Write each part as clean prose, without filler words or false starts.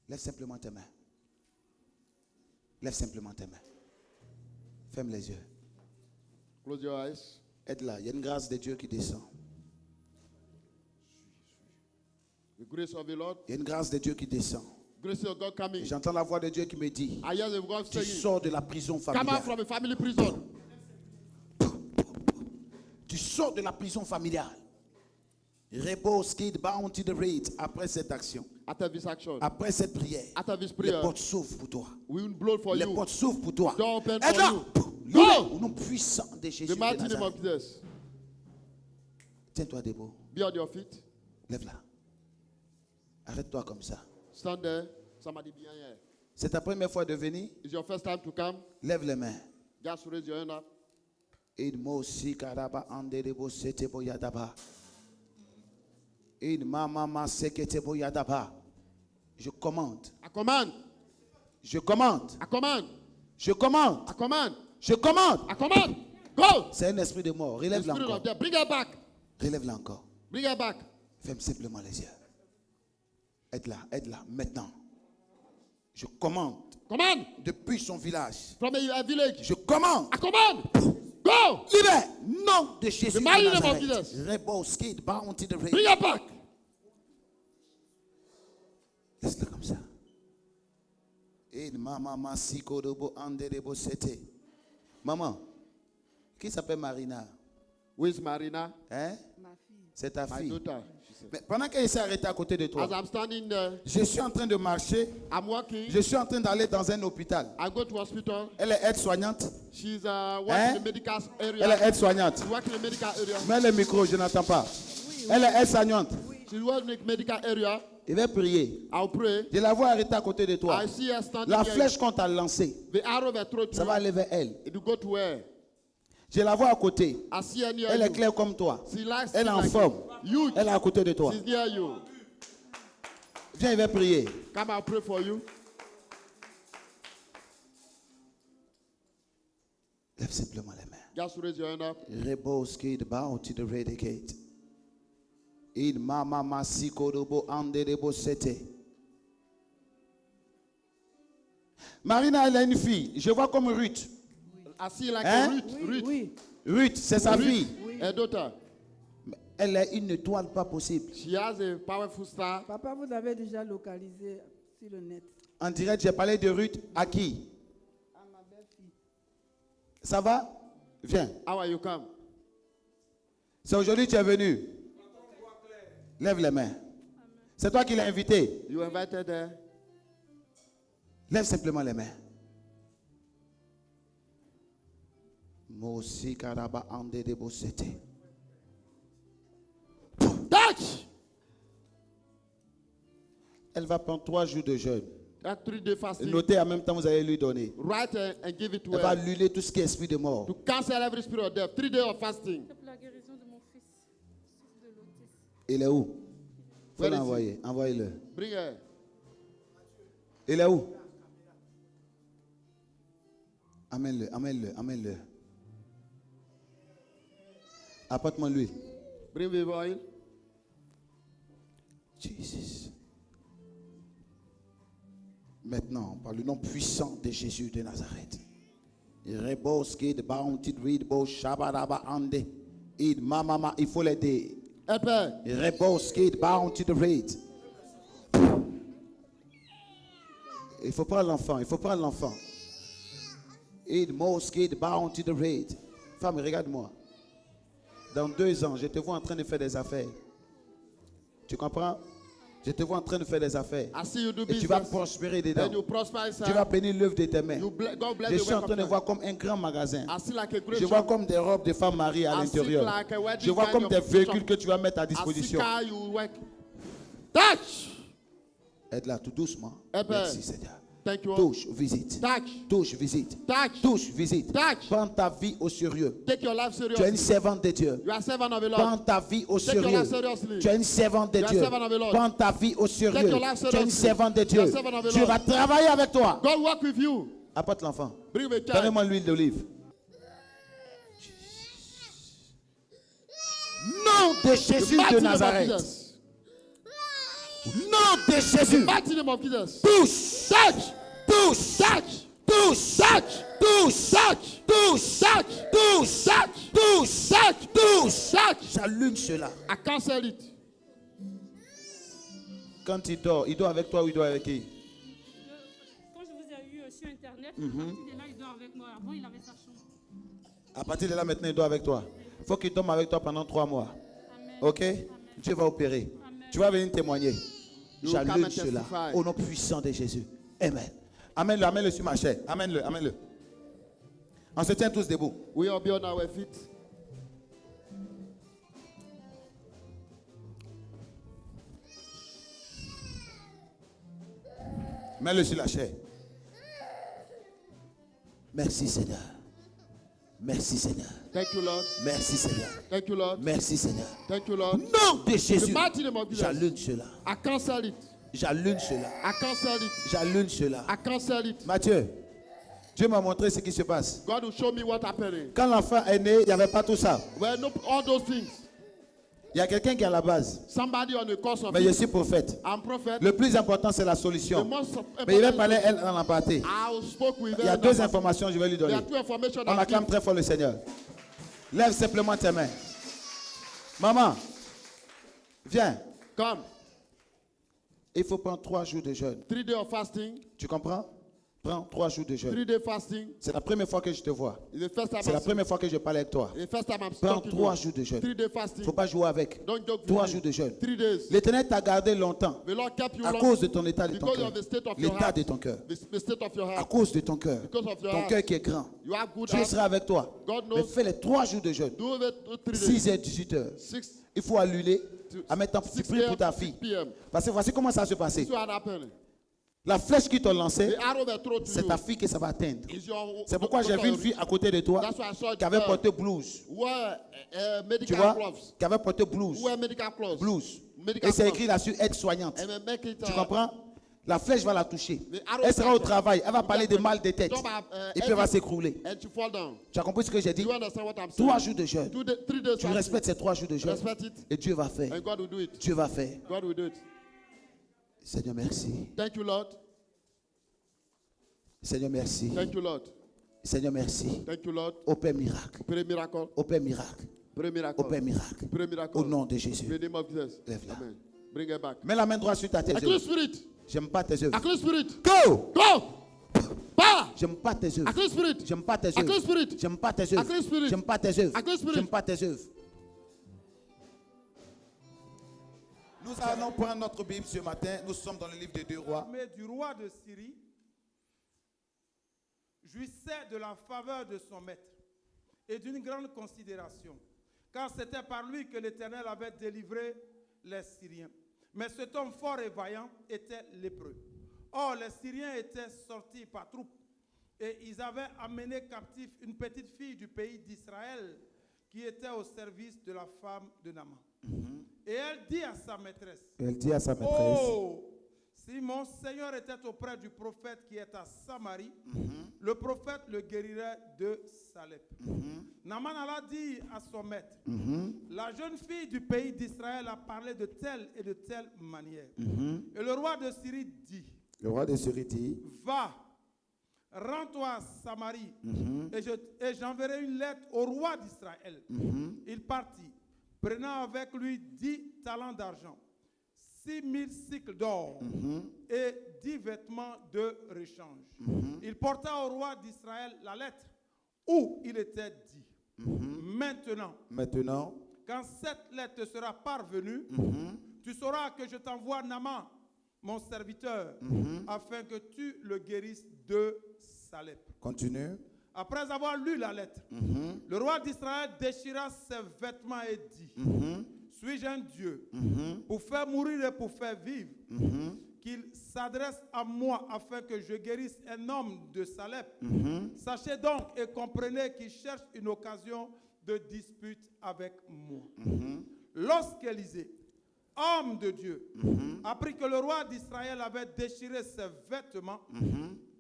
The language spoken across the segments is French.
Lève simplement tes mains. Lève simplement tes mains. Ferme les yeux. Close your eyes. Aide-la. Il y a une grâce de Dieu qui descend. The grace of the Lord. Il y a une grâce de Dieu qui descend. Grace of God coming. J'entends la voix de Dieu qui me dit, I hear the God tu saying, sors de la prison come out familiale. from a family prison. Tu sors de la prison familiale. Repose, kid, bound to the rate. Après cette action, After this action, après cette prière, after this les prayer, portes s'ouvrent pour toi. we will blow for Les you. portes s'ouvrent pour toi. Door open for Aide-la. you. Libère au nom puissant de Jésus The de mighty name of Nazareth. Jesus. Tiens-toi debout. Be on your feet. Lève-la. Arrête-toi comme ça. Stand there. Somebody behind here. C'est ta première fois de venir? It's your first time to come. Lève les mains. Just raise your hand up. In si karaba anderebo setebo yadaba. In mama seketebo yadaba. Je commande. I command. Je commande. I command. Je commande. I command. Je commande. I command. Go. C'est un esprit de mort. The Relève-la spirit encore. of death. Bring her back. Relève-la encore. Bring her back. Ferme simplement les yeux. Aide-la, aide-la, maintenant. Je commande. Command. Depuis son village. From a village. Je commande. I command. Go. Libère. Nom de Jésus The de mighty name of Nazareth. Jesus. Rebel, skid, bound to the Bring rain. her back. Laisse-le comme ça. Et maman, sikodobo, anderebo, sete. Maman, qui s'appelle Marina? Who is Marina? Hein? Ma fille. C'est ta My fille. daughter. She said. Mais pendant qu'elle s'est arrêtée à côté de toi, As I'm standing there, je suis en train de marcher. I'm working. Je suis en train d'aller dans un hôpital. I go to hospital. Elle est aide-soignante. She's working Hein? in the medical Elle est area. aide-soignante. She working in the medical area. Mets le micro, je n'entends pas. Elle est aide-soignante. She's working in the medical area. Il va prier. I'll pray. Je la vois arrêtée à côté de toi. I see her standing La here. flèche qu'on t'a lancée, The arrow that throw ça va to aller vers elle. it will go to her. Je la vois à côté. I see her near Elle est you. claire comme toi. She likes Elle est en like forme. you. Huge. Elle est à côté de toi. She's near you. Viens, il va prier. Come, I'll pray for you. Lève simplement les mains. Just raise your hand up. Reboski bow to the redicate. In mama masikodobo anderebo sete. Marina, elle a une fille. Je vois comme Ruth. I see like Hein? a Ruth. Oui, Ruth. oui, Ruth, c'est sa fille. oui. Her daughter. Elle est une étoile pas possible. She has a powerful star. Papa, vous avez déjà localisé sur le net. En direct, j'ai parlé de Ruth à qui? À ma belle-fille. Ça va? Viens. How are you come? C'est aujourd'hui que tu es venu. Lève les mains. C'est toi qui l'as invité. You invited her. Lève simplement les mains. Mosi karaba ande de bosete. Touch! Elle va prendre 3 jours de jeûne. That 3-day fasting. Notez en même temps, vous allez lui donner. Write and give it to Elle va her. luler tout ce qui est esprit de mort. To cancel every spirit of death. 3 days of fasting. Pour la guérison de mon fils, fils de l'autisme. Il est où? Faut Where is l'envoyer. Envoyez-le. Bring her. Il est où? Amène-le, amène-le, amène-le. Apporte-moi l'huile. Bring the oil. Jesus. Maintenant, par le nom puissant de Jésus de Nazareth. Reboski de bounty read bo shabaraba ande. Id mama, il faut l'aider. Help her. Reboski de bounty the raid. Il faut prendre l'enfant, il faut prendre l'enfant. Id moski de bounty the raid. Femme, regarde-moi. Dans 2 ans, je te vois en train de faire des affaires. Tu comprends? Je te vois en train de faire des affaires. I see you do Et tu vas business. prospérer Then dedans. you prosper Tu vas inside. bénir l'œuvre de tes mains. God bless Je the suis en work train of de your voir comme un grand magasin. I see like a great Je vois shop. comme des robes de femmes mariées à I see l'intérieur. like a wedding Je vois kind comme of des véhicules shop. que tu vas mettre à I see disposition. car you work. Touch! Aide-la tout doucement. Amen. Merci Seigneur. Thank you. Touche, visite. Touch. Touche, visite. Touch. Touche, visite. Touch. Prends ta vie au sérieux. Take your life Tu es une seriously. servante de Dieu. You are servant of the Prends Lord. ta vie au Take your sérieux. life seriously. Tu es une servante de You are Dieu. servant of the Lord. Prends ta vie au sérieux. your life Tu es une seriously. servante de You Dieu. are servant of the Dieu Lord. va travailler avec toi. God work with you. Apporte l'enfant. Bring the child. Donnez-moi l'huile d'olive. Nom de The Jésus mighty de name of Nazareth. Jesus. Nom de Jésus. Mighty name of Jesus. Touche. Touch. Touche. Touch. Touche. Touch. Touche. Touch. Touche. Touch. Touche. Touch. Touche. Touch. Touche. Touch. J'allume cela. I cancel it. Quand il dort avec toi ou il dort avec qui? Quand je vous ai eu sur Internet, à partir de là, il dort avec moi. Avant, il avait sa chambre. À partir de là, maintenant, il dort avec toi. Il faut qu'il dorme avec toi pendant 3 mois. Amen. Ok? Amen. Dieu va opérer. Amen. Tu vas venir témoigner. You J'allume come and cela testify. au nom puissant de Jésus. Amen. Amène-le, amène-le sur ma chair. Amène-le, amène-le. On se tient tous debout. We all be on our feet. Mets-le sur la chair. Merci Seigneur. Merci Seigneur. Thank you, Lord. Merci Seigneur. Thank you, Lord. Merci Seigneur. Thank you, Au Lord. nom de Jésus. The mighty name of Jesus. J'allume cela. I cancel it. J'allume cela. I cancel it. J'allume cela. I cancel it. Mathieu, Dieu m'a montré ce qui se passe. God will show me what happened. Quand l'enfant est né, il n'y avait pas tout ça. Well, no, all those things. Il y a quelqu'un qui est à la base. Somebody on the course of Mais je it. suis prophète. I'm prophet. Le plus important, c'est la The solution. most Mais il va important parler, is- elle en a parlé. I spoke with Il y a her. 2 informations, je vais lui There donner. are 2 information On I acclame give. très fort le Seigneur. Lève simplement tes mains. Maman, viens. Come. Il faut prendre 3 jours de jeûne. 3 days of fasting. Tu comprends? Prends 3 jours de 3 jeûne. day fasting. C'est la première fois que je te vois. It's the first time C'est la I'm première fois que je parle avec toi. the first time I'm Prends talking 3 to jours de you. jeûne. 3 day Il ne fasting. faut pas jouer avec. Don't joke with 3 me. jours de jeûne. 3 days. L'Éternel t'a gardé longtemps The Lord kept you à long cause de ton état de ton because cœur. of the state of your L'état heart. de ton cœur. The state of your À heart. cause de ton cœur. Because of your Ton heart. cœur qui est grand. You have good Dieu heart. sera avec toi. God Mais knows. fais les 3 jours de jeûne. Do it 3 days. 6h, 18h. 6 Il faut allumer. En même temps, tu 6 pries pour ta p.m. fille. 6 p.m. Parce que voici comment ça va se passer. This is what happened. La flèche qui t'a lancée, The arrow they throw to c'est you ta fille que ça va atteindre. is your. C'est pourquoi j'ai vu une fille à côté de toi That's why I saw qui avait her. porté blouse. Wear Tu medical vois? gloves. Qui avait porté blouse. Wear medical gloves. Blouse. Medical Et c'est gloves. écrit là-dessus aide-soignante. And then make it. Tu comprends? La flèche va la toucher. The arrow Elle sera au touch her. travail. Elle va You parler get de mal de tête. Talk about, Et puis elle va s'écrouler. And you fall down. Tu as compris ce que j'ai dit? Do you understand what I'm saying? 3 jours de jeûne. 3 days Tu fasting. respectes ces 3 jours de jeûne. Respect it. Et Dieu va faire. And God will do it. Dieu va faire. God will do it. Seigneur, merci. Thank you, Lord. Seigneur, merci. Thank you, Lord. Seigneur, merci. Thank you, Lord. Opère miracle. Pray miracle. Opère miracle. Pray miracle. Opère miracle. Pray miracle. Au nom de In Jésus. the name of Jesus. Lève-la. Amen. Bring her back. Mets la main droite sur ta tête. Accuse spirit. J'aime pas tes œuvres. Accuse spirit. Go! Go. Power. J'aime pas tes œuvres. Accuse spirit. J'aime pas tes Accuse œuvres. spirit. J'aime pas tes œuvres. Accuse spirit. J'aime pas tes œuvres. Accuse spirit. J'aime pas tes œuvres. Nous allons prendre notre Bible ce matin. Nous sommes dans le livre des 2 rois. Mais du roi de Syrie jouissait de la faveur de son maître et d'une grande considération, car c'était par lui que l'Éternel avait délivré les Syriens. Mais cet homme fort et vaillant était lépreux. Or, les Syriens étaient sortis par troupes et ils avaient amené captif une petite fille du pays d'Israël qui était au service de la femme de Naaman. Et elle dit à sa maîtresse, Elle dit à sa maîtresse. oh, si mon Seigneur était auprès du prophète qui est à Samarie, le prophète le guérirait de sa lèpre. Naaman alla dire à son maître, la jeune fille du pays d'Israël a parlé de telle et de telle manière. Et le roi de Syrie dit, Le roi de Syrie dit. va, rends-toi à Samarie, et j'enverrai une lettre au roi d'Israël. Il partit, prenant avec lui 10 talents d'argent, 6000 cycles d'or et 10 vêtements de rechange. Il porta au roi d'Israël la lettre où il était dit, maintenant, quand cette lettre sera parvenue, tu sauras que je t'envoie Naaman, mon serviteur, afin que tu le guérisses de sa lèpre. Continue. Après avoir lu la lettre, le roi d'Israël déchira ses vêtements et dit, suis-je un Dieu pour faire mourir et pour faire vivre, qu'il s'adresse à moi afin que je guérisse un homme de sa lèpre? Sachez donc et comprenez qu'il cherche une occasion de dispute avec moi. Lorsqu'Élisée, homme de Dieu, apprit que le roi d'Israël avait déchiré ses vêtements,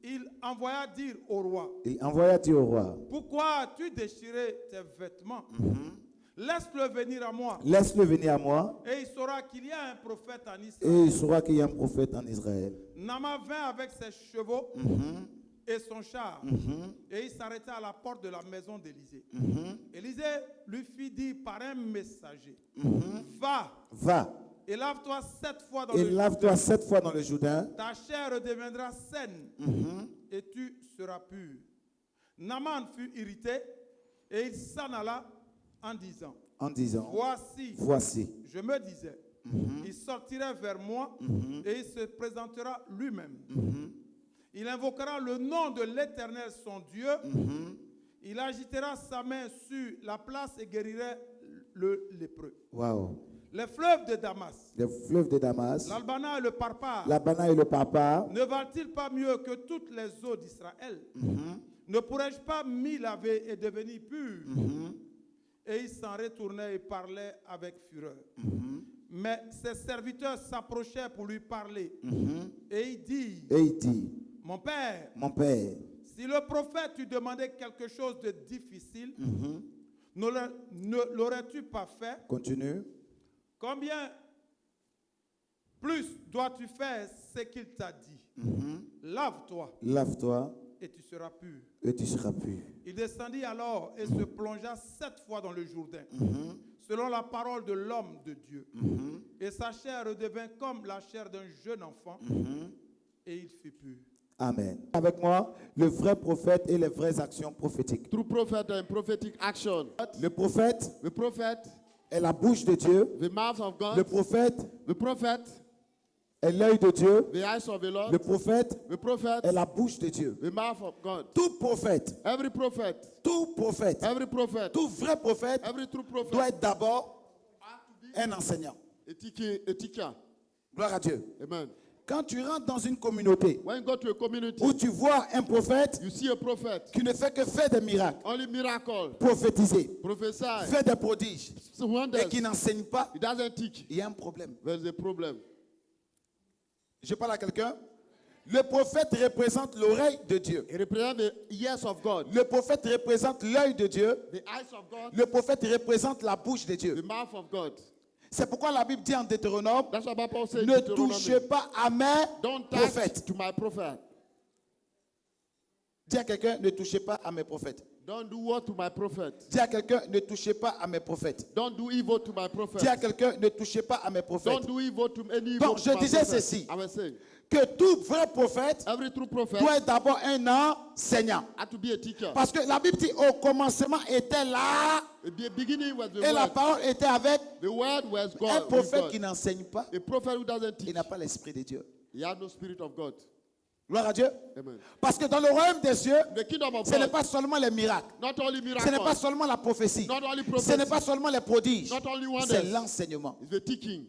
il envoya dire au roi, Il envoya dire au roi. pourquoi as-tu déchiré tes vêtements? Laisse-le venir à moi. Laisse-le venir à moi. Et il saura qu'il y a un prophète en Et Israël. il saura qu'il y a un prophète en Israël. Naaman vint avec ses chevaux et son char. Et il s'arrêta à la porte de la maison d'Élisée. Élisée lui fit dire par un messager, va Va et lave-toi 7 fois dans et le lave-toi 7 fois dans le Jourdain. ta chair redeviendra saine et tu seras pur. Naaman fut irrité et il s'en alla en disant, En disant, voici. je me disais, il sortira vers moi et il se présentera lui-même. Il invoquera le nom de l'Éternel son Dieu. Il agitera sa main sur la place et guérirait le lépreux. Waouh. Les fleuves de Damas, Les fleuves de Damas, l'Albana et le Parpar, l'Abana et le Papa, ne valent-ils pas mieux que toutes les eaux d'Israël? Ne pourrais-je pas m'y laver et devenir pur? Et il s'en retournait et parlait avec fureur. Mais ses serviteurs s'approchaient pour lui parler. Et il dit, mon père, si le prophète lui demandait quelque chose de difficile, ne l'aurais-tu pas fait? Continue. Combien plus dois-tu faire ce qu'il t'a dit? Lave-toi et tu seras pur. Et tu seras pur. Il descendit alors et se plongea 7 fois dans le Jourdain, selon la parole de l'homme de Dieu. Et sa chair redevint comme la chair d'un jeune enfant, et il fut pur. Amen. Avec moi, le vrai prophète et les vraies actions prophétiques. True prophet and prophetic action. Le prophète The prophet, est la bouche de Dieu. the mouth of Le God. prophète The prophet, est l'œil de Dieu. the eyes of the Lord. Le prophète The prophet, est la bouche de Dieu. the mouth of God. Tout prophète, Every prophet, tout prophète, every prophet, tout vrai prophète every true prophet doit être d'abord un enseignant. a teacher. Gloire à Dieu. Amen. Quand tu rentres dans une communauté When you go to a community, où tu vois un prophète you see a prophet, qui ne fait que faire des miracles, only miracle, prophétiser, prophesy, faire des prodiges wonders, et qui n'enseigne pas, he doesn't teach. il y a un problème. There's a problem. Je parle à quelqu'un. Le prophète représente l'oreille de Dieu. He represents the ears of God, Le prophète représente l'œil de Dieu. the eyes of God, Le prophète représente la bouche de the Dieu. mouth of God. C'est pourquoi la Bible dit en Deutéronome, That's what Bible says. ne touchez pas à mes Don't touch prophètes. to my prophet. Dis à quelqu'un, ne touchez pas à mes prophètes. Don't do what to my prophet. Dis à quelqu'un, ne touchez pas à mes prophètes. Don't do evil to my prophet. Dis à quelqu'un, ne touchez pas à mes prophètes. Don't do evil to any evil. Donc, to je my disais prophet. ceci. I was saying, Que tout vrai prophète every true prophet doit être d'abord un enseignant. had to be a teacher. Parce que la Bible dit, au commencement était là, The beginning was the et la word. parole était avec The word was God. un with prophète God. qui n'enseigne pas. A prophet who doesn't Il teach. n'a pas l'esprit de Dieu. He has no spirit of God. Gloire à Dieu. Amen. Parce que dans le royaume des cieux, The kingdom of ce n'est God. pas seulement les miracles. Not only Ce n'est miracles. pas seulement la prophétie. Not only Ce prophecy. n'est pas seulement les prodiges. Not only C'est wonders. l'enseignement. It's the teaching.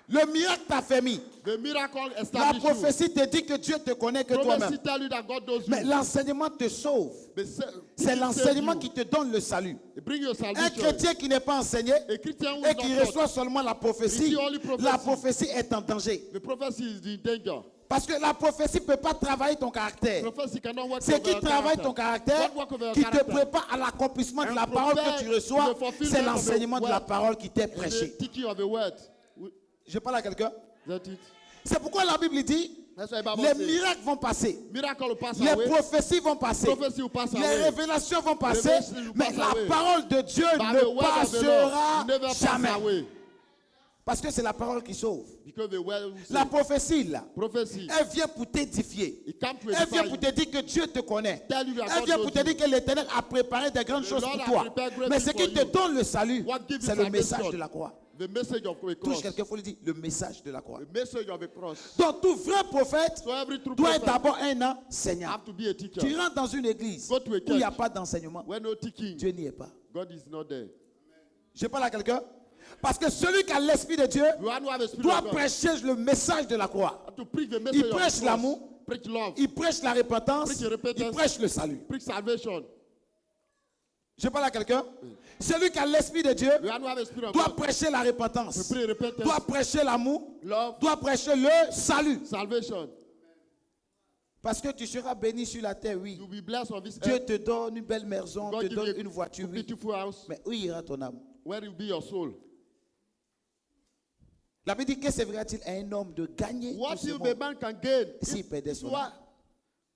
Le miracle t'a fait mis. The miracle La established you. prophétie te dit que Dieu te connaît que toi-même. Prophecy tell you that God knows Mais you. l'enseignement te sauve. But say- C'est teaching l'enseignement saves qui you. te donne le salut. It bring your Un salvation. chrétien qui n'est pas enseigné A Christian who et is qui not taught. reçoit seulement la prophétie, Receive only prophecy. la prophétie est en danger. The prophecy is in danger. Parce que la prophétie ne peut pas travailler ton caractère. Prophecy cannot work Ce over qui your travaille character. ton caractère, What work over your qui te character? prépare à l'accomplissement de And la parole que tu prepare reçois, to the fulfillment c'est of the l'enseignement de la word. parole qui t'est And prêché. the teaching of the word. Je parle à quelqu'un. Is that it? C'est pourquoi la Bible dit, That's why the Bible les says, miracles vont passer. miracle will pass Les away. prophéties vont passer. Prophecy will pass Les away. révélations vont passer. Revelation will Mais pass la away. parole de Dieu But the ne word of the Lord passera will never pass jamais. away. Parce que c'est la parole qui sauve. Because the word will La say, prophétie, là, prophecy. elle vient pour t'édifier. It comes to Elle vient edify pour you. te dire que Dieu te connaît. Tell you that Elle God vient pour knows te dire you. que l'Éternel a préparé des grandes The choses Lord pour has toi. prepared great Mais ce things qui for te you. donne le salut, What gives you c'est le salvation? message de la croix. The message of a Touche cross. quelqu'un, il faut lui dire le message de la croix. The message of a cross. Donc tout vrai prophète So every true doit être prophet d'abord un enseignant. have to be a teacher. Tu rentres dans une église Go to a où il n'y a church. pas d'enseignement. When no teaching, Dieu n'y est pas. God is not there. Je parle à quelqu'un. Parce que celui qui a l'esprit de Dieu You have to have a spirit doit of God. prêcher le message de la croix. Have to preach the message Il of the prêche cross. l'amour. Preach love. Il prêche la repentance. Preach repentance. Il prêche le salut. Preach salvation. Je parle à quelqu'un. Celui qui a l'esprit de Dieu You have to have a spirit of doit God. prêcher la repentance. To preach repentance. Doit prêcher l'amour. Love. Doit prêcher le salut. Salvation. Parce que tu seras béni sur la terre, oui. You'll be blessed on this Dieu earth. te donne une belle maison, God te give donne you une a voiture, oui. beautiful house. Mais où ira ton âme? Where will be your soul? La Bible dit que servira-t-il à un homme de gagner What tout ce if monde a man can gain? s'il perdait If son you âme? are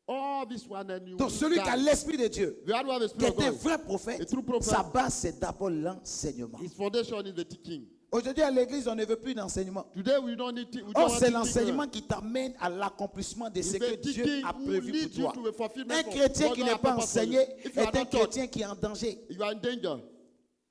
all this one and you Donc celui qui a die. l'esprit de Dieu, The one who have the qui spirit of est un God, vrai a prophète, true prophet, sa base c'est d'abord l'enseignement. his foundation is the teaching. Aujourd'hui à l'église, on ne veut plus d'enseignement. Today we don't need we don't Or, want c'est teaching. l'enseignement qui t'amène à l'accomplissement de ce It's que the Dieu teaching a who prévu leads pour you toi. to a fulfillment Un of chrétien what qui God n'est has pas purposed for you. enseigné If you est are un not taught, chrétien qui est en danger. you are in danger.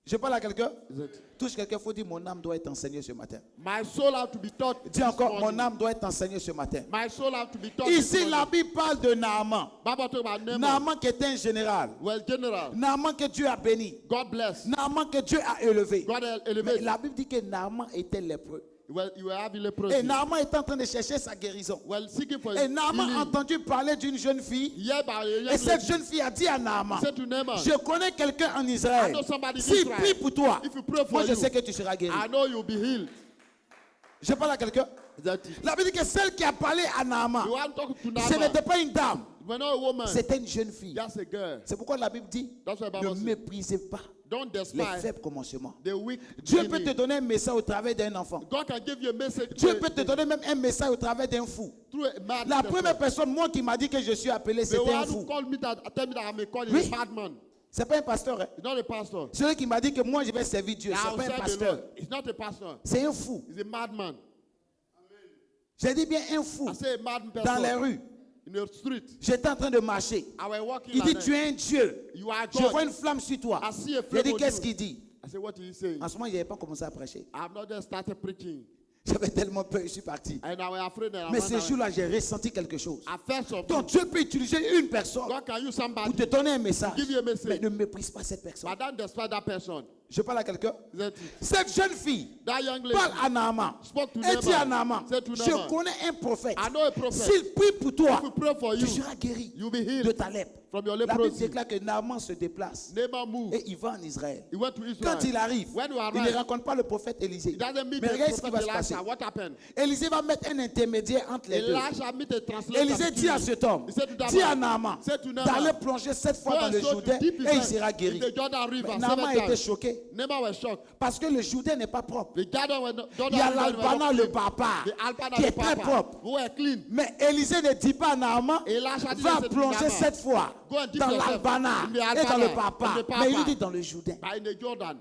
Je parle à quelqu'un. Is it? Touche quelqu'un, il faut dire mon âme doit être enseignée ce matin. My soul have to be taught. Dis this encore, morning. mon âme doit être enseignée ce matin. My soul have to be taught. this Ici, la morning. Bible parle de Naaman. Bible talk about Naaman. Naaman qui était un général. Well, general, Naaman que Dieu a béni. God bless. Naaman que Dieu a élevé. God Mais elevate. la Bible dit que Naaman était lépreux. Well, you will have Et leprosy. Naaman est en train de chercher sa guérison. Well, seeking for Et Naaman a healing. entendu parler d'une jeune fille. Yeah, by a young Et cette lady. jeune fille a dit à Naaman, Said to Naaman, je connais quelqu'un en Israël. I know somebody in S'il Israel. prie pour toi, If you pray for moi je you, sais que tu seras guéri. I know you'll be healed. Je parle à quelqu'un. That it. La Bible dit que celle qui a parlé à Naaman, You want to talk to ce n'était Naaman. pas une dame, We're not a woman. c'était une jeune fille. Just a girl. C'est pourquoi la Bible dit, That's what the ne Bible says. méprisez pas Don't les despise faibles commencements. the weak. Dieu peut beginning. te donner un message au travers d'un enfant. God can give you a message. Dieu peut te donner même un message au travers d'un fou. through a mad La person. première personne, moi, qui m'a dit que je suis appelé, The c'était un one who fou. called me that tell me that I'm a call is Oui. a madman. C'est pas un pasteur. Hein. He's not a pastor. Celui qui m'a dit que moi, je vais servir Dieu, Now c'est pas un serve the pasteur. Lord. He's not a pastor. C'est un fou. He's a madman. J'ai dit bien un fou. I say a mad person. Dans les rues. In the street. J'étais en train de marcher. I was walking Il dit, like tu that. es un Dieu. You are Je God. vois une flamme sur toi. I see a J'ai flame dit, on qu'est-ce you. qu'il dit? I said, what is he saying? En ce moment, je n'avais pas commencé à prêcher. I have not just started preaching. J'avais tellement peur, je suis parti. And I was afraid that I Mais ran ce away. jour-là, j'ai ressenti quelque chose. I felt something. Donc Dieu peut utiliser une personne God can use pour somebody. te donner un message. Give you a message. Mais ne méprise pas cette personne. But don't despise that person. Je parle à quelqu'un. That, Cette jeune fille that young lady. parle à Naaman. Spoke to Elle dit à Naaman. Naaman, Said to je Naaman, connais un prophète. I know a prophet. S'il prie pour toi, If we pray for tu you, seras guéri you'll be healed de ta lèpre. from your La Bible leprosy. déclare que Naaman se déplace Naaman moved. et il va en Israël. He went to Israel. Quand il arrive, When you il ne arrive, rencontre pas le prophète Élisée. he doesn't meet Mais the regarde ce qui va prophet se passer. Elisha. What happened? Élisée va mettre un intermédiaire entre les deux. Elisha meet a translator. Élisée dit à cet homme, He said to that dis à man, Naaman said to Naaman, d'aller plonger 7 fois Go dans and le soak Jourdain deep et il inside sera guéri. in the Jordan River Mais 7 Naaman était times. choqué Naaman was shocked. parce que le Jourdain n'est pas propre. The Jordan was not, Jordan Il y a River was l'Albana, not le clean. papa, The Alpana, qui est the très papa, propre. who were clean. Mais Élisée ne dit pas à Naaman, Elisha didn't va say to plonger Naaman, 7 fois Go and dip dans yourself l'Albana in the et dans Alpana, le papa. in the papa. Mais il dit dans le Jourdain. But in the Jordan,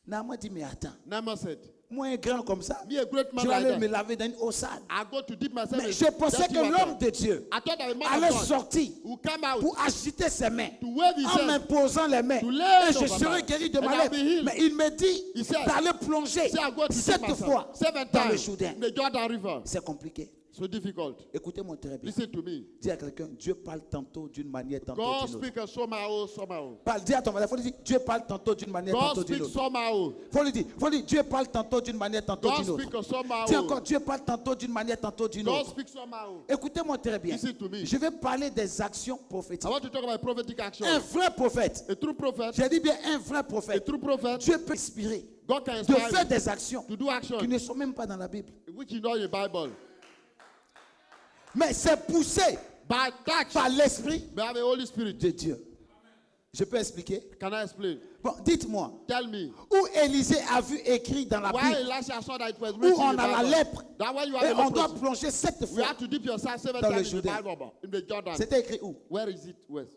Naaman dit, mais attends, Naaman said, moi un grand comme ça, me a great man je vais like aller that. me laver dans une eau sale. I go to dip myself Mais in je pensais dirty que water. l'homme de Dieu I thought that a man allait of God sortir will come out pour agiter ses mains to wave his en hand. m'imposant les mains To lay et je over serai my- guéri de and ma I'll lèpre. be healed. Mais il me dit He said, d'aller plonger say I go to dip 7 myself fois 7 dans le times Jourdain. in the Jordan River. C'est compliqué. So difficult. Écoutez-moi très bien. Listen to me. Dis à quelqu'un, Dieu parle tantôt d'une manière, tantôt God d'une autre. speaks somehow, somehow. Parle, dis à ton voisin, il faut lui dire, Dieu parle tantôt d'une manière, God tantôt d'une speaks autre. somehow. Faut lui dire, Dieu parle tantôt d'une manière, tantôt God d'une autre. speaks somehow. Dis encore, Dieu parle tantôt d'une manière, tantôt d'une God autre. speaks somehow. Écoutez-moi très bien. Listen to me. Je vais parler des actions I prophétiques. want to talk about prophetic action. Un vrai prophète. A true prophet. J'ai dit bien un vrai A prophète. true prophet. Dieu peut inspirer God can de inspire faire you des actions to do action qui ne sont même pas dans la Bible. which is not in the Bible. Mais c'est poussé By touch, par l'Esprit we have the Holy Spirit. de Dieu. Je peux expliquer? Can I explain? Bon, dites-moi, Tell me. où Élisée a vu écrit dans la Why Bible Elisha saw that it was où written on in the a la Bible. lèpre That when you et have a on doit leprosy, plonger 7 you fois. have to dip yourself 7 Dans le times in the Jourdain. Bible, in the Jordan. C'était écrit où? Where is it? Where?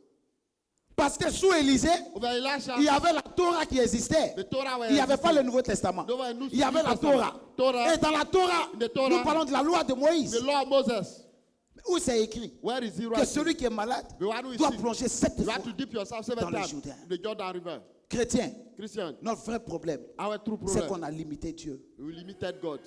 Parce que sous Élisée, Over Elisha, il y avait la Torah qui existait. the Torah were Il n'y avait pas le existing. Nouveau Testament. There were no Il y avait la Testament. Torah. Torah. Et dans la Torah, In the Torah, nous parlons de la loi de Moïse. The law of Moses. Où c'est écrit Where is it que right? celui qui est malade The one who is doit sick. plonger 7 You fois. have to dip yourself 7 dans le times Jourdain. in the Jordan River. Chrétien, Christian, notre vrai problème, our true c'est problem, qu'on a limité Dieu. we limited God.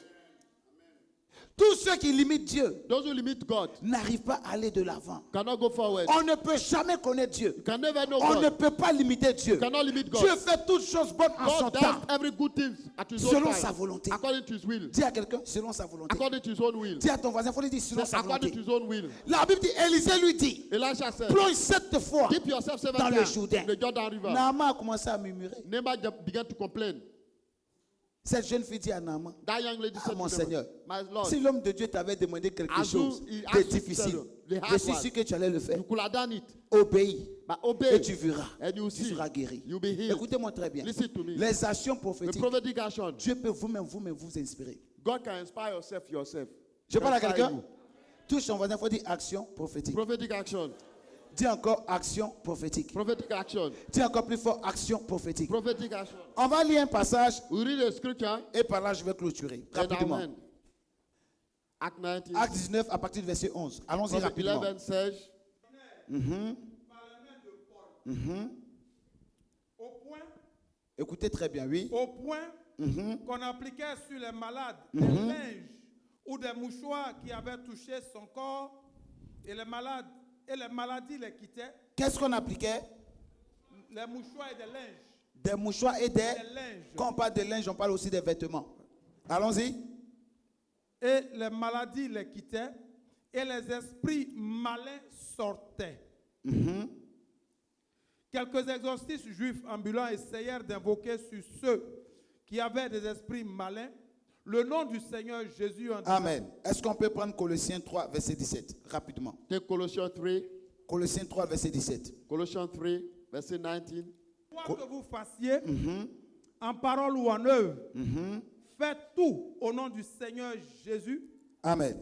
Tous ceux qui limitent Dieu Those who limit God n'arrivent pas à aller de l'avant. cannot go forward. On ne peut jamais connaître Dieu. You can never know On ne God. peut pas limiter Dieu. You cannot limit God. Dieu fait toutes choses bonnes en son God temps, does every good thing at his own selon time, sa volonté. according to his will. Dis à quelqu'un, selon sa volonté. According to his own will. Dis à ton voisin, il faut lui dire selon sa According volonté. to his own will. La Bible dit, Élisée lui dit, Elisha said, plonge 7 fois dip yourself 7 dans le times Jourdain. in the Jordan River. Naaman a commencé à murmurer. Naaman began to complain. Cette jeune fille dit à Naaman, That young lady ah, said mon to Seigneur, them, My Lord, si l'homme de Dieu t'avait demandé quelque As chose you- he de asked you to difficile, tell you, the hard je suis one. sûr que tu allais le faire. you could have done it. Obéis But et obey. tu verras. And you Tu see. seras guéri. You'll be healed. Écoutez-moi très bien. Listen to me. Les actions The prophétiques, prophetic action. Dieu peut vous-même vous inspirer. God can inspire yourself. Je parle à Inspire quelqu'un. you. Touche ton voisin, il faut dire action prophétique. Prophetic action. Dis encore action prophétique. Prophetic action. Dis encore plus fort action prophétique. Prophetic action. On va lire un passage We read the scripture. et par là je vais clôturer And rapidement. amen. Act 19. Acte 19 à partir du verset 11. Allons-y Prophet rapidement. 11 says, Au point, Écoutez très bien, oui. au point qu'on appliquait sur les malades des linges ou des mouchoirs qui avaient touché son corps et les maladies les quittaient, Qu'est-ce qu'on appliquait? les mouchoirs et des linges. Des mouchoirs et des... Des linges. Quand on parle de linge, on parle aussi des vêtements. Allons-y. Et les maladies les quittaient et les esprits malins sortaient. Quelques exorcistes juifs ambulants essayèrent d'invoquer sur ceux qui avaient des esprits malins le nom du Seigneur Jésus en disant, Amen. Est-ce qu'on peut prendre Colossiens 3, verset 17, rapidement? take Colossians 3. Colossiens 3, verset 17. Colossians 3, verse 19. quoi que vous fassiez, en parole ou en œuvre, faites tout au nom du Seigneur Jésus, Amen.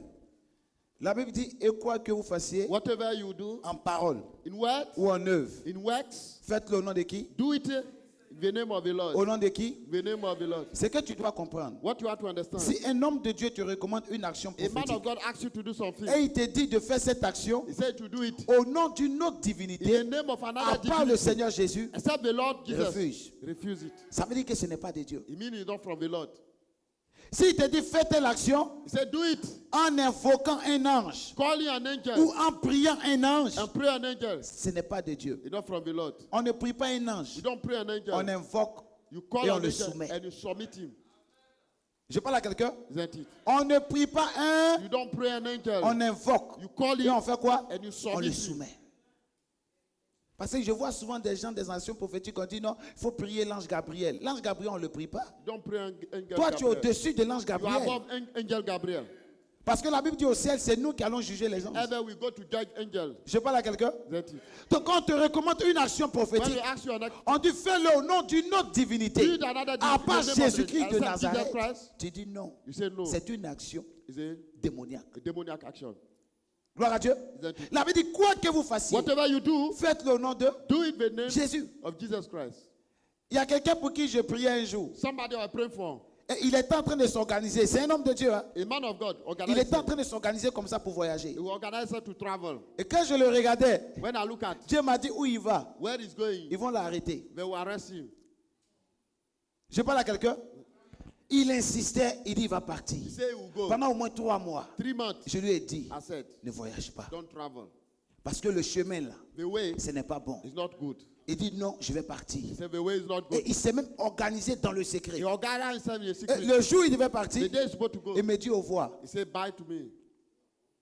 La Bible dit, et quoi que vous fassiez, Whatever you do, en parole in words, ou en œuvre, in works, faites-le au nom de qui? do it in the name of the Lord. Au nom de qui? In the name of the Lord. C'est que tu dois comprendre. What you have to understand. Si un homme de Dieu te recommande une action A man prophétique of God asks you to do something. et il te dit de faire cette action He said to do it au nom d'une autre in divinité, the name of à another part le divinity. Seigneur Jésus, Except the Lord Jesus. refuse. Refuse it. Ça veut dire que ce n'est pas de Dieu. It means it's not from the Lord. S'il te dit fais telle action He said do it. en invoquant un ange Calling an angel ou en priant un ange, and pray an angel. ce n'est pas de Dieu. It's not from the Lord. On ne prie pas un ange, You don't pray an angel. on invoque You call et an on le angel soumet. and you submit him. Je parle à quelqu'un. Isn't it? On ne prie pas un, You don't pray an angel. on invoque. You call Et him on fait quoi? and you On le submit him. soumet. Parce que je vois souvent des gens des actions prophétiques, on dit non, il faut prier l'ange Gabriel. L'ange Gabriel, on ne le prie pas. You don't pray angel Toi, tu es Gabriel. au-dessus de l'ange You are Gabriel. above angel Gabriel. Parce que la Bible dit au ciel, c'est nous qui allons juger les anges. Ever we go to judge angel. Je parle à quelqu'un. Isn't it? Donc quand on te recommande une action When prophétique, they ask you an action, on dit fais-le au nom d'une autre divinité. do it another À part in the name of Jésus-Christ de except Nazareth. Jesus Christ. Tu dis non. You say no. C'est une action It's a démoniaque. demoniac action. Gloire à Dieu. Isn't it? La Bible dit quoi que vous fassiez, Whatever you do, faites-le au nom de do it in the name Jésus. of Jesus Christ. Il y a quelqu'un pour qui je priais un jour. Somebody I praying for. Et il était en train de s'organiser. C'est un homme de Dieu. Hein. A man of God Il organized était en him. train de s'organiser comme ça pour voyager. He organized her to travel. Et quand je le regardais, When I look at Dieu m'a dit où il va. where he's going, Ils vont l'arrêter. they will arrest him. Je parle à quelqu'un. Il insistait, il dit il va partir. He said he will go. Pendant au moins 3 mois, 3 months. je lui ai dit I said, ne voyage pas. don't travel. Parce que le chemin là, The way ce n'est pas bon. is not good. Il dit non, je vais partir. He said the way is not good. Et il s'est même organisé dans le secret. He organized himself in a Et secret. le jour où il devait The partir, day he's supposed to go, il me dit au revoir. he said bye to me.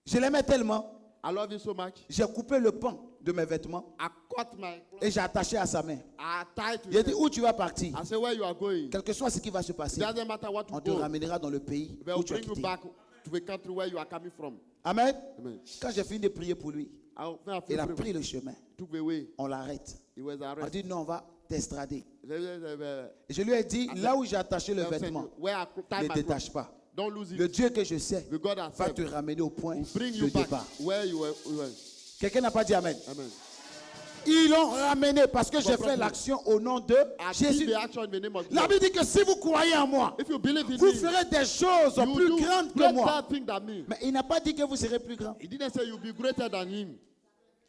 Je l'aimais tellement, I love you so much. j'ai coupé le pan de mes vêtements I cut my et j'ai attaché à sa main. I tied to J'ai dit him. où tu vas partir. I said where you are going. Quel que soit ce qui va se passer, It doesn't matter what on you te go. ramènera dans le pays They où will tu as bring you quitté. back to the country where you are coming from. Amen. Amen. Quand j'ai fini de prier pour lui, il a pris le chemin. took the way. On l'arrête. He was On arrested. dit non, on va t'estrader. They Et je lui ai dit, là où j'ai attaché le said, vêtement, where I tie ne my détache clothes. pas. Don't lose Le it. Dieu que je sais The God I va serve te ramener au point will bring de you back départ. where you were. Quelqu'un n'a pas dit Amen. Amen. Ils l'ont ramené parce que j'ai Comprends. fait l'action au nom de I did Jésus. the action in the name of La Jesus. Bible dit que si vous croyez en moi, If you believe in vous me, ferez des choses you plus do grandes que moi. greater things than me. Mais il n'a pas dit que vous serez plus grand. He didn't say you'll be greater than him.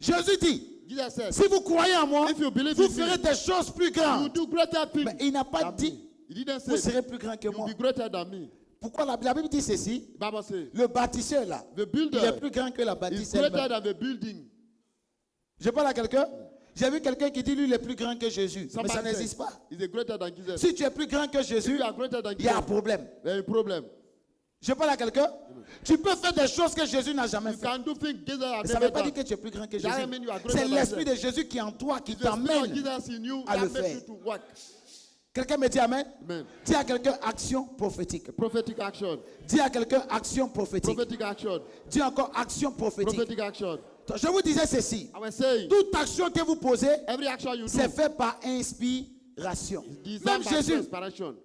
Jésus dit, Jesus said, si vous croyez en moi, If you believe vous in me, ferez des choses plus you grandes. do greater things Mais il n'a pas than dit, me. He didn't vous say serez plus grand que you'll moi. be greater than me. Pourquoi la Bible dit ceci? The Bible says Le bâtisseur là, the il est builder plus grand que la is bâtisse greater elle-même. than the building. Je parle à quelqu'un. J'ai vu quelqu'un qui dit lui il est plus grand que Jésus. Mais Somebody ça said, n'existe pas. Is greater than Jesus. Si tu es plus grand que If Jésus, you are greater than il y a un Jesus, problème. there is a problem. Je parle à quelqu'un. Tu peux faire des choses que Jésus n'a jamais You fait. can do things Jesus has Mais ça ne never veut pas dire done. que tu es plus grand que Doesn't Jésus. mean you are greater C'est than l'esprit Jesus. de Jésus qui est en toi, qui The spirit of t'emmène. Jesus in you à le that makes faire. you to work. Quelqu'un me dit amen? Amen. Dis à quelqu'un action prophétique. Prophetic action. Dis à quelqu'un action prophétique. Prophetic action. Dis encore action prophétique. Prophetic action. Je vous disais ceci. I was saying, Toute action que vous posez, every action you c'est do fait par inspiration. is Même designed by Jésus, inspiration.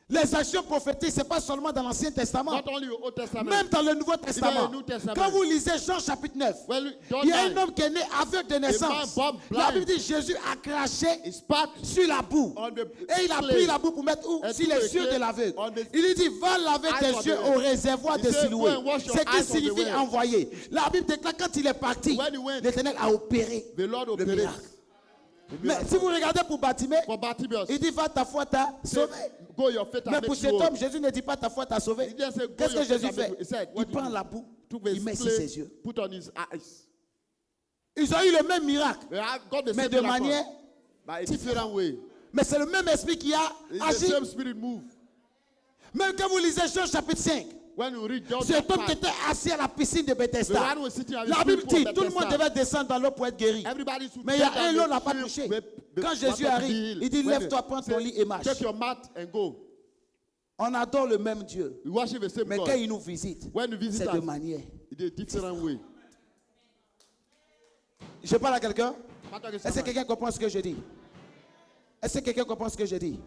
les actions prophétiques, ce n'est pas seulement dans l'Ancien Testament. Not only Old Testament. Même dans le Nouveau Testament. New Testament. Quand vous lisez Jean chapitre 9, Well, John il y a 9, un homme qui est né aveugle de naissance. born La blind. Bible dit Jésus a craché he spat sur la boue. on the Et il a clay. pris la boue pour mettre où? And Sur put les the yeux clay de l'aveugle. on the Il lui dit, va laver eyes of tes yeux the au réservoir He de said, Siloué. go and wash your Ce qui eyes of the signifie well. envoyer. La Bible déclare quand il est parti, When he went, l'Éternel a opéré the Lord le operated. miracle. The Mais miracle. si vous regardez pour Bartimée, For Bartimaeus, il dit, va ta foi t'a sauvé. go your faith Mais and pour make cet you whole. homme, Jésus ne dit pas ta foi t'a sauvé. He didn't say, go Qu'est-ce que your faith Jésus and make fait? you- He said, Il what did prend he do? la boue, Took il his met sur clay, ses yeux. put on his eyes. Ils ont eu le même miracle, They have got the mais same de miracle, manière by a different way. Mais c'est le même esprit qui a It's agi. the same spirit move. Même quand vous lisez Jean chapitre 5, When you read John cet homme qui 5, était assis à la piscine de the Bethesda, one was sitting at the la Bible pool dit of tout le monde Bethesda. devait descendre dans l'eau pour être guéri. Everybody should Mais il y a take un down lot the n'a pas shield touché. with the Quand water Jésus to be arrive, healed. il dit When lève-toi, the- prends ton say, lit et marche. Take your mat and go. On adore le même Dieu. We worship the same Mais quand God. il nous visite, When you visit c'est de us, manière. it's a different way. Je parle à quelqu'un. Matter of Est-ce que someone. quelqu'un comprend ce que je dis? Est-ce que quelqu'un comprend ce que je dis?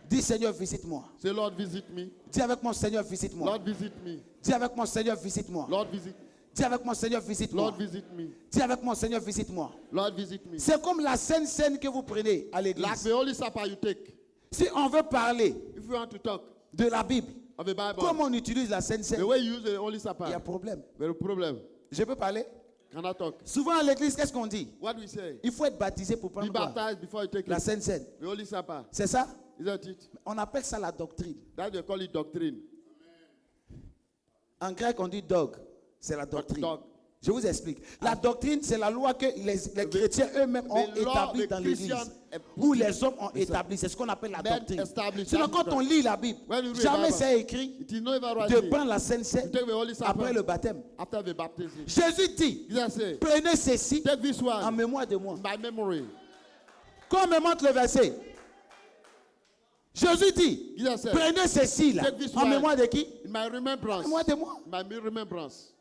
Dis Seigneur, visite-moi. Say, Lord, visit me. Dis avec moi, Seigneur, visite-moi. Lord, visit me. Dis avec moi, Seigneur, visite-moi. Lord, visit. Dis avec moi, Seigneur, visite-moi. Lord, visit me. Dis avec moi, Seigneur, visite-moi. Lord, visit me. C'est comme la sainte scène que vous prenez à Like l'église. the Holy Supper you take. Si on veut parler If you want to talk de la Bible, of the Bible, comment on utilise la sainte scène, the way you use the Holy il y a Supper, problème. there's a problem. Je peux parler? Cannot talk. Souvent à l'église, qu'est-ce qu'on dit? What do we say? Il faut être baptisé pour Be prendre quoi? baptized before you take La it. sainte scène. The Holy Supper. C'est ça? Isn't it? On appelle ça la doctrine. That they call it doctrine. En grec, on dit dog. C'est la doctrine. Dog. Je vous explique. La doctrine, c'est la loi que les chrétiens eux-mêmes ont the law établie the dans l'église. Christian Ou les hommes ont établi. C'est ce qu'on appelle la Men doctrine. established Sinon, that quand on lit la Bible, When you read jamais Bible, c'est écrit It is not even right de here. prendre la Sainte Seine You take the Holy Supper après le baptême. after the baptism. Jésus dit, Jesus said, prenez ceci take this en one mémoire de moi. by memory. Quand on me montre le verset, Jésus dit, Jesus said, prenez ceci là, Take this en one. mémoire de qui? in my En remembrance. mémoire de moi. In my remembrance.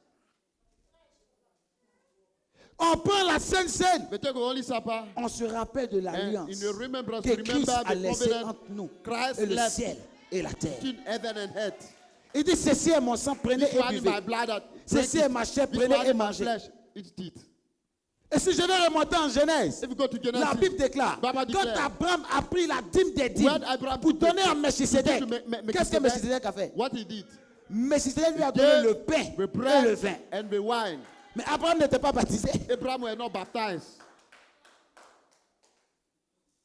On prend la Sainte Seine. We take the Holy Supper On se rappelle de and l'alliance in the remembrance que to Christ remember a the laissée covenant entre nous Christ et le left ciel et la terre. between heaven and earth. Il dit, ceci est mon sang, prenez This et one in buvez. my blood, Ceci drink est it. ma chair, This prenez one et in my mangez. flesh, eat it. Et si je vais remonter en Genèse, If you go to Genesis, la Bible déclare, Bible quand declare, Abraham a pris la dîme des dîmes when Abraham pour took donner the- à Melchisedec, to me- qu'est-ce que Melchizedek, Melchisedec a fait? what he did, Melchisedec lui a he donné gave le pain the et le bread vin. and the wine. Mais Abraham n'était pas baptisé. Abraham were not baptized.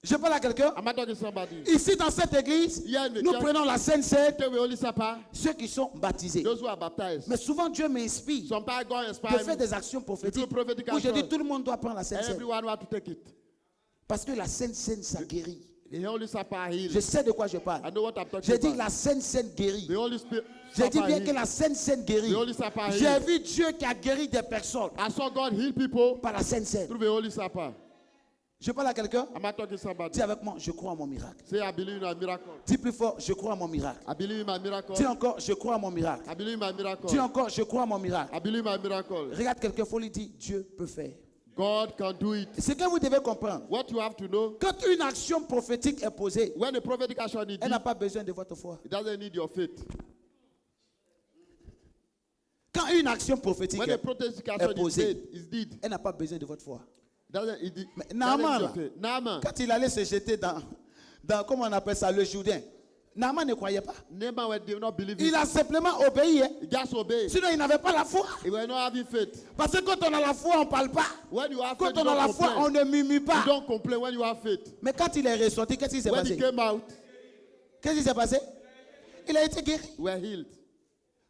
Je parle à quelqu'un. Am I talking to somebody? Ici dans cette église, Here in the nous church, prenons la Sainte Seine, take the Holy Supper. ceux qui sont baptisés. Those who are baptized. Mais souvent Dieu m'inspire Sometimes God de inspire faire me, des actions prophétiques do prophetic où je dis action. tout le monde doit prendre la Sainte and Seine. everyone want to take it. Parce que la Sainte Seine, ça guérit. The Holy Supper Je heals. sais de quoi je I parle. know what I'm talking J'ai dit about. la Sainte Seine guérit. The Holy Spirit. J'ai dit Supper bien que heals. la Sainte Seine guérit. The Holy Supper J'ai heals. vu Dieu qui a guéri des personnes I saw God heal people par la Sainte Seine. through the Holy Supper. Je parle à quelqu'un. Am I talking to somebody? Dis avec moi, je crois en mon miracle. Say, I believe in a miracle. Dis plus fort, je crois en mon miracle. I believe in my miracle. Dis encore, je crois en mon miracle. I believe in my miracle. Dis encore, je crois en mon miracle. I believe in my miracle. Regarde quelqu'un, il faut lui dire, Dieu peut faire. God can do it. Ce que vous devez comprendre, What you have to know, quand une action prophétique est posée, when a prophetic action is elle did, n'a pas besoin de votre foi. it doesn't need your faith. Quand une action prophétique When a est prophetic action is posée, made, is did, elle n'a pas besoin de votre foi. Mais doesn't Naaman, need là, your faith. Naaman. quand il allait se jeter dans comment on appelle ça, le Jourdain, Naaman ne croyait pas. Naaman did not believe Il it. a simplement obéi. Hein. He just obeyed. Sinon, il n'avait pas la foi. He were not having faith. Parce que quand on a la foi, on ne parle pas. When you have Quand faith, you on a la don't foi, on complain. ne murmure You pas. don't complain when you have faith. Mais quand il est ressorti, qu'est-ce qui s'est When he passé? came out, Qu'est-ce qui s'est passé? Il a été guéri. we were healed.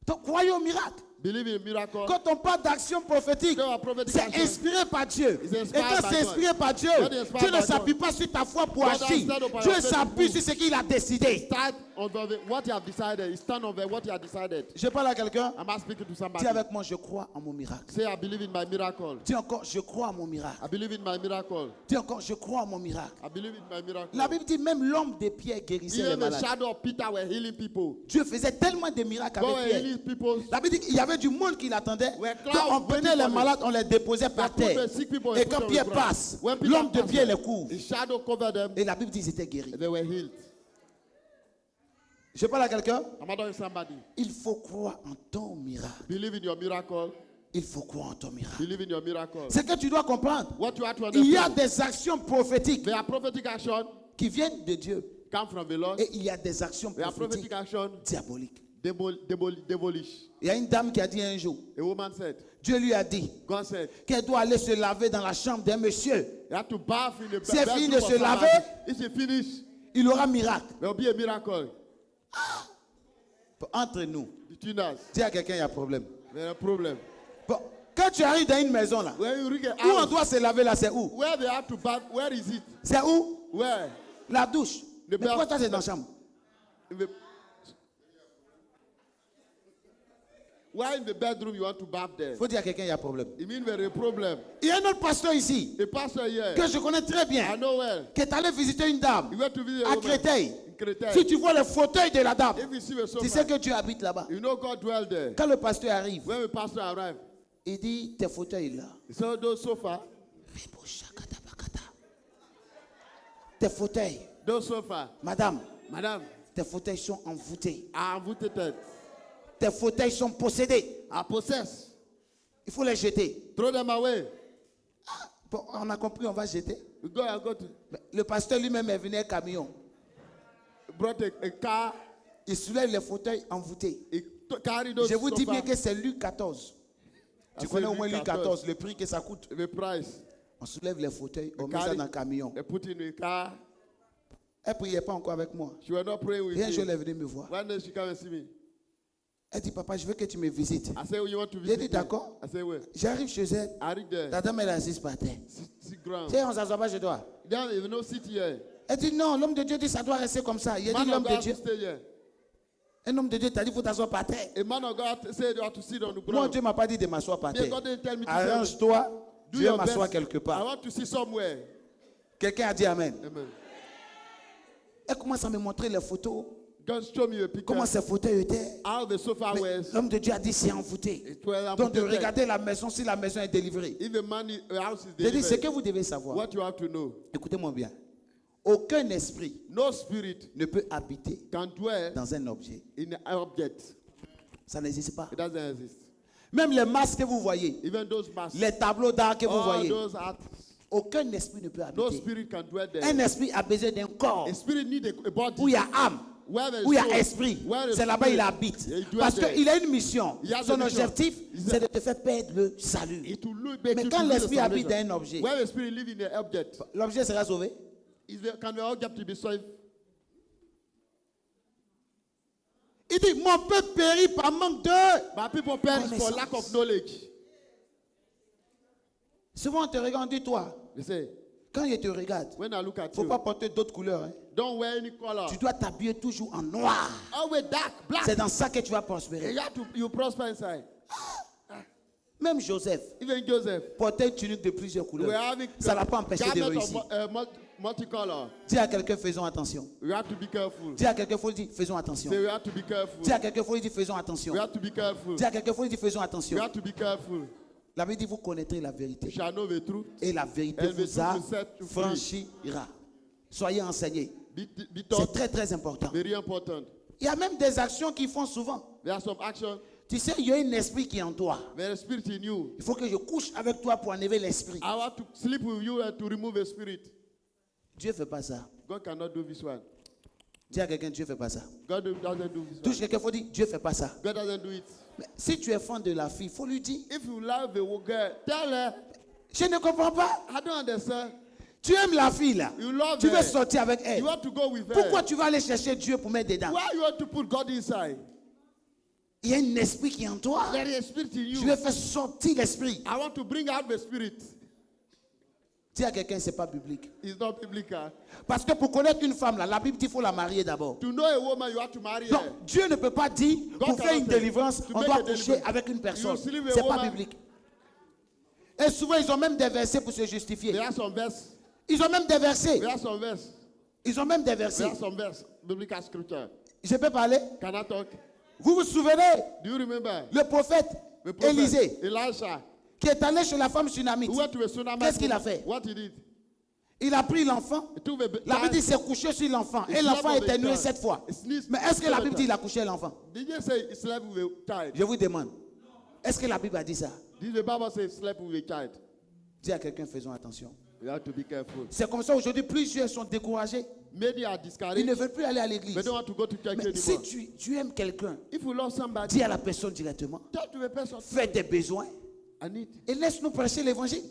Donc, croyez au miracle. Believe in miracle. Quand on parle d'action prophétique, Quand on prophétique c'est action, inspiré par Dieu. it's Et inspired quand by c'est God. inspiré par Dieu, God is inspired Dieu ne by s'appuie God. pas sur ta foi pour God agir. has said upon Dieu your faith to s'appuie move. sur ce qu'il a décidé. Start on what you have decided. Stand on what you have decided. Je parle à quelqu'un. Am I speaking to somebody? Dis avec moi, je crois en mon miracle. Say, I believe in my miracle. Dis encore, je crois en mon miracle. I believe in my miracle. Dis encore, je crois en mon miracle. I believe in my miracle. La Bible dit même l'homme de Pierre guérissait les Even the malades. shadow of Peter were healing people. Dieu faisait tellement de miracles God avec were Pierre. healing people. La Bible dit qu'il y avait du monde qui l'attendait. Were Quand clouds on prenait waiting les for him. malades, on les déposait par They put terre. the sick people Et and quand put them on Pierre the ground. passe, When Peter l'homme de passed, Pierre les couvre. the shadow covered them. Et la Bible dit qu'ils étaient guéris. And they were healed. Je parle à quelqu'un. Am I talking to somebody? Il faut croire en ton miracle. Believe in your miracle. Il faut croire en ton miracle. Believe in your miracle. C'est que tu dois comprendre. What you have to Il y a understand. des actions prophétiques There are prophetic action qui viennent de Dieu. come from the Lord. Et il y a des actions There are prophetic prophétiques action diaboliques. devilish. Il y a une dame qui a dit un jour, A woman said, Dieu lui a dit God said, qu'elle doit aller se laver dans la chambre d'un monsieur. you have to bath in the Si elle finit bedroom de of se somebody. laver, If you finish, il aura miracle. there will be a miracle Entre nous, between us. dis à quelqu'un, il y a problème. There's a problem. Bon, quand tu arrives dans une maison là, When you reach a où on house, doit se laver là, c'est où? where they have to bath, where is it? C'est où? Where? La douche. Le Mais pourquoi bath- toi c'est dans la chambre? In the, why in the bedroom you want to bath there? Il faut dire à quelqu'un, il y a problème. It means there is a problem. Il y a un autre pasteur ici, A pastor here, que je connais très I bien, know well. qui est allé visiter une dame You went to visit a à woman Créteil. in Créteil. Si tu vois le fauteuil de la dame, If you see a tu sais sofa, que Dieu habite là-bas. you know God dwell there. Quand le pasteur arrive, When the pastor arrived, il dit, tes fauteuils là. he saw those sofa, Tes fauteuils, those sofa, madame, madam, tes fauteuils sont envoûtés. are voted, Tes fauteuils sont possédés. are possessed. Il faut les jeter. Throw them away. Bon, on a compris, on va jeter. You go and go to, Mais le pasteur lui-même est venu avec un camion. brought a car, Il soulève les fauteuils envoûtés. he carried those Je vous dis sofa, bien que c'est Luc 14. Tu I connais say au moins Luc Luc 14, le prix que ça coûte. the price. On soulève les fauteuils, on met ça carry- dans le camion. They put in a car. Elle ne priait pas encore avec moi. She was not praying with Et un jour, elle me. est venue me voir. One day she came and see me. Elle dit, papa, je veux que tu me visites. I said, you want to J'ai visit dit, me? d'accord. I said, well, J'arrive chez elle. I read there. La dame, elle est assise par terre. Sit ground. Tu sais, on s'assoit pas chez toi. Then you know, sit here. Elle dit, non, l'homme de Dieu dit, ça doit rester comme ça. Il a dit, Man l'homme of de God Dieu. to stay here. Un homme de Dieu t'a dit, il faut t'asseoir par terre. A man of God said you have to sit on the Moi, ground. Dieu m'a pas dit de m'asseoir par Yeah, terre. God didn't tell me to Arrange-toi, do je vais your m'asseoir best. quelque I part. want to sit somewhere. Quelqu'un a dit Amen. Amen. Elle commence à me montrer les photos, God show me a picture. comment ces fauteuils étaient. How the sofa Mais was. l'homme de Dieu a dit, c'est envoûté. It was Donc de amputated. regarder la maison si la maison est délivrée. If a house is J'ai dit, ce delivered, que vous devez savoir. what you have to know. Écoutez-moi bien. Aucun esprit No spirit ne peut habiter can dwell dans un objet. in an object. Ça n'existe pas. It doesn't exist. Même les masques que vous voyez, Even those masks. les tableaux d'art que vous All voyez, those arts. aucun esprit ne peut No habiter. spirit can dwell there. Un esprit a besoin d'un corps A spirit need a body. où il y a âme, Where there is où il y soul, a esprit. where there is C'est là-bas spirit, il habite. il dwell Parce there. qu'il a une mission. Il y a Son une mission. objectif, Il- c'est de te faire perdre le salut. It will make Mais you quand to lose l'esprit the habite salvation. dans un objet, Where the spirit live in the object, l'objet sera sauvé. can the object be saved? Il dit, mon peuple périt par manque de... My people perish for Connaissance. lack of knowledge. Souvent on te regarde, dis-toi, They say, quand il te regarde, when I look at il ne faut you, pas porter d'autres couleurs. Hein. don't wear any color. Tu dois t'habiller toujours en noir. Always dark, black. C'est dans ça que tu vas And prospérer. you prosper inside. Même Joseph Even Joseph, portait une tunique de plusieurs we couleurs. are having Ça l'a pas empêché de garment réussir. of multicolor. Dis à quelqu'un, faisons attention. We have to be careful. Dis à quelqu'un, il faut lui dire, faisons attention. Say we have to be careful. Dis à quelqu'un, il faut lui dire, faisons attention. We have to be careful. Dis à quelqu'un, il faut lui dire, faisons We attention. have to be careful. La Bible dit, vous connaîtrez la You vérité. shall know the truth. Et la vérité And the vous truth will set you free. affranchira. Soyez enseignés. Be C'est taught. très, très important. Very important. Il y a même des actions qu'ils font souvent. There are some action. Tu sais, il y a un esprit qui est en toi. There is spirit in you. Il faut que je couche avec toi pour enlever l'esprit. I want to sleep with you and to remove a spirit. Dieu ne fait pas ça. God cannot do this one. Dis à quelqu'un, Dieu ne fait pas ça. God doesn't do this Touche one. quelqu'un, il faut dire, Dieu ne fait pas ça. God doesn't do it. Mais si tu es fan de la fille, il faut lui dire, If you love a girl, tell her, je ne comprends pas. I don't understand. Tu aimes la fille là. You love Tu veux her. sortir avec elle. You want to go with her. Pourquoi tu vas aller chercher Dieu pour mettre dedans? Why you want to put God inside? Il y a un esprit qui est en toi. There is a spirit in Je you. vais faire sortir l'esprit. I want to bring out the spirit. Dis à quelqu'un, c'est pas biblique. It's not biblical. Parce que pour connaître une femme, là, la Bible dit qu'il faut la marier d'abord. To know a woman, you have to marry Donc, her. Dieu ne peut pas dire, God pour faire cannot une say, délivrance, to on make doit a coucher deliverance, avec une personne. you sleep with a C'est pas woman. biblique. Et souvent, ils ont même des versets pour se justifier. There are some verse. Ils ont même des versets. There are some verse. Ils ont même des There versets. are some verse. Biblical scripture. Je peux parler? Can I talk? Vous vous souvenez? Do you remember? Le prophète The prophet Élisée, Elisha. qui est allé chez la femme tsunamite. Who went to a tsunami. Qu'est-ce qu'il a fait? What he did? Il a pris l'enfant. He took a La Bible dit child. s'est couché sur l'enfant. He Et l'enfant slept est with the éternué child. 7 fois. He sneezed Mais est-ce que la 7 Bible dit qu'il a couché l'enfant? Did you say he slept with a child? Je vous demande. Est-ce que la Bible a dit ça? Did the Bible say he slept with a child? Dis à quelqu'un, faisons attention. You have to be careful. C'est comme ça aujourd'hui, plusieurs sont découragés. Many are Ils discouraged. ne veulent plus aller à l'église. They don't want to go to church Mais si anymore. tu aimes quelqu'un, If you love somebody, dis à la personne directement. talk to the person. Fais tes besoins I need. et laisse-nous prêcher l'évangile.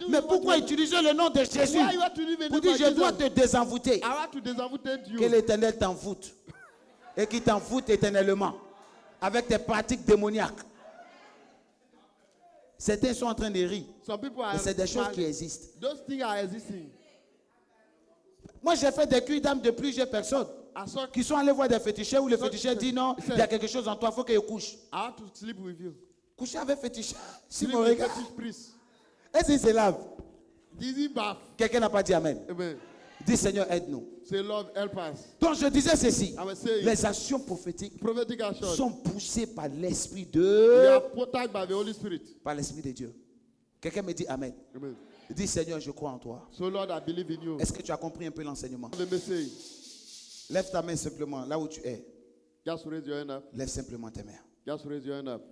Do Mais you pourquoi want to- utiliser le nom de Jésus Why you want to live in pour the dire je name of dois Jesus? te désenvoûter? I want to disavoute you. Que l'Éternel t'envoûte et qu'il t'envoûte éternellement avec tes pratiques démoniaques. Certains sont en train de rire. Some people are. Mais c'est des choses smiling. qui existent. Those things are existing. Moi, j'ai fait des cuits d'âme de plusieurs personnes I saw. qui sont allés voir des féticheurs où le féticheur dit non, c'est- il y a quelque chose en toi, il faut qu'il couche. I want to sleep with you. Coucher avec féticheur. Si Sleep mon with regard, fetish priest. est-ce qu'il se lave? Dizzy bath. Quelqu'un n'a pas dit Amen. Amen. Dis Seigneur, aide-nous. Say, Lord, help us. Donc je disais ceci. I was saying, Les actions prophétiques prophetic action. sont poussées par l'Esprit We de... are protected by the Holy Spirit. Par l'Esprit de Dieu. Quelqu'un me dit Amen. Amen. Dis Seigneur, je crois en toi. So, Lord, I believe in you. Est-ce que tu as compris un peu l'enseignement? The message. Lève ta main simplement là où tu es. Just raise your hand up. Lève simplement tes mains. Just raise your hand up.